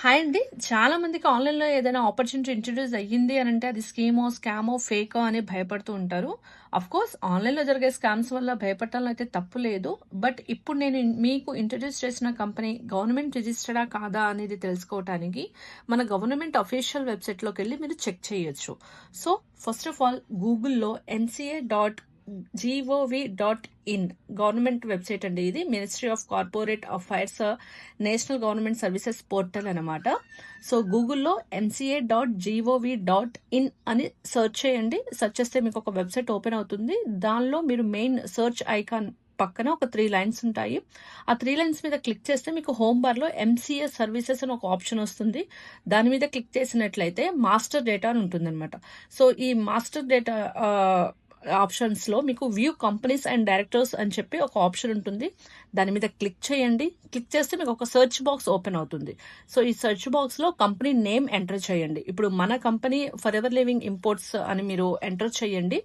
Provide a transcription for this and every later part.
Hi అండి. చాలా మందికి ఆన్‌లైన్‌లో ఏదైనా ఆపర్చునిటీ ఇంట్రొడ్యూస్ అయ్యింది అనంటే అది స్కీమో, స్కామో, ఫేకో అని భయపడుతూ ఉంటారు. అఫ్‌కోర్స్ ఆన్‌లైన్‌లో జరిగే స్కామ్స్ వల్ల భయపడటంలో అయితే తప్పు లేదు. బట్ ఇప్పుడు నేను మీకు ఇంట్రొడ్యూస్ చేసిన కంపెనీ గవర్నమెంట్ రిజిస్టర్డా కాదా అనేది తెలుసుకోవటానికి మన గవర్నమెంట్ అఫీషియల్ వెబ్‌సైట్‌లోకెళ్ళి మీరు చెక్ చేయొచ్చు. సో, ఫస్ట్ ఆఫ్ ఆల్ గూగుల్‌లో mca.gov.in గవర్నమెంట్ వెబ్సైట్ అండి ఇది. Ministry of corporate affairs national government services portal అనమాట. సో గూగుల్లో mca.gov.in అని సెర్చ్ చేయండి. సెర్చ్ చేస్తే మీకు ఒక వెబ్సైట్ ఓపెన్ అవుతుంది. దానిలో మీరు మెయిన్ సెర్చ్ ఐకాన్ పక్కన ఒక 3 లైన్స్ ఉంటాయి. ఆ 3 లైన్స్ మీద క్లిక్ చేస్తే మీకు హోమ్ బార్ లో ఎంసీఏ సర్వీసెస్ అని ఒక ఆప్షన్ వస్తుంది. దాని మీద క్లిక్ చేసినట్లయితే మాస్టర్ డేటా అని ఉంటుందన్నమాట. సో ఈ మాస్టర్ డేటా ఆప్షన్స్ లో మీకు వ్యూ కంపెనీస్ అండ్ డైరెక్టర్స్ అని చెప్పి ఒక ఆప్షన్ ఉంటుంది. దాని మీద క్లిక్ చేయండి. క్లిక్ చేస్తే మీకు ఒక సెర్చ్ బాక్స్ ఓపెన్ అవుతుంది. సో ఈ సెర్చ్ బాక్స్ లో కంపెనీ నేమ్ ఎంటర్ చేయండి. ఇప్పుడు మన company for ever living imports అని మీరు ఎంటర్ చేయండి.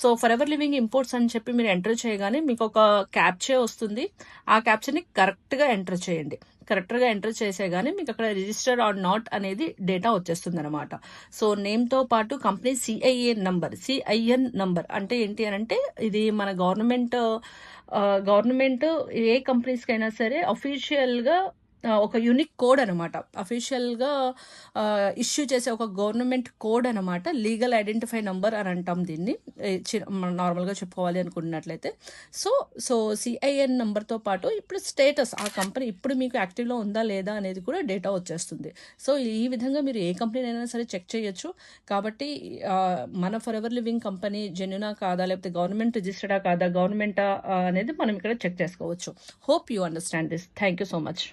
So for ever living imports అని చెప్పి మీరు ఎంటర్ చేయగానే మీకు ఒక క్యాప్చే వస్తుంది. ఆ క్యాప్చర్ని కరెక్ట్ గా ఎంటర్ చేయండి. కరెక్ట్ గా ఎంటర్ చేసేగానే మీకు అక్కడ రిజిస్టర్ ఆర్ నాట్ అనేది డేటా వచ్చేస్తుంది అనమాట. సో నేమ్ తో పాటు కంపెనీ సిఐఎన్ నంబర్ అంటే ఏంటి అని అంటే ఇది మన గవర్నమెంట్ ఏ కంపెనీస్ కైనా సరే అఫీషియల్ గా ఒక యూనిక్ కోడ్ అనమాట. అఫీషియల్ గా ఇష్యూ చేసే ఒక గవర్నమెంట్ కోడ్ అనమాట. లీగల్ ఐడెంటిఫై నంబర్ అని అంటాం దీన్ని నార్మల్ గా చెప్పుకోవాలి అనుకున్నట్లయితే. సో సిఐఎన్ నంబర్ తో పాటు ఇప్పుడు స్టేటస్ ఆ కంపెనీ ఇప్పుడు మీకు యాక్టివ్ లో ఉందా లేదా అనేది కూడా డేటా వచ్చేస్తుంది. సో ఈ విధంగా మీరు ఏ కంపెనీ అయినా సరే చెక్ చేయొచ్చు. కాబట్టి మన ఫర్ ఎవర్ లివింగ్ కంపెనీ జెన్యునా కాదా, లేకపోతే గవర్నమెంట్ రిజిస్టర్డా కాదా, గవర్నమెంటా అనేది మనం ఇక్కడ చెక్ చేసుకోవచ్చు. Hope you understand this. Thank you so much.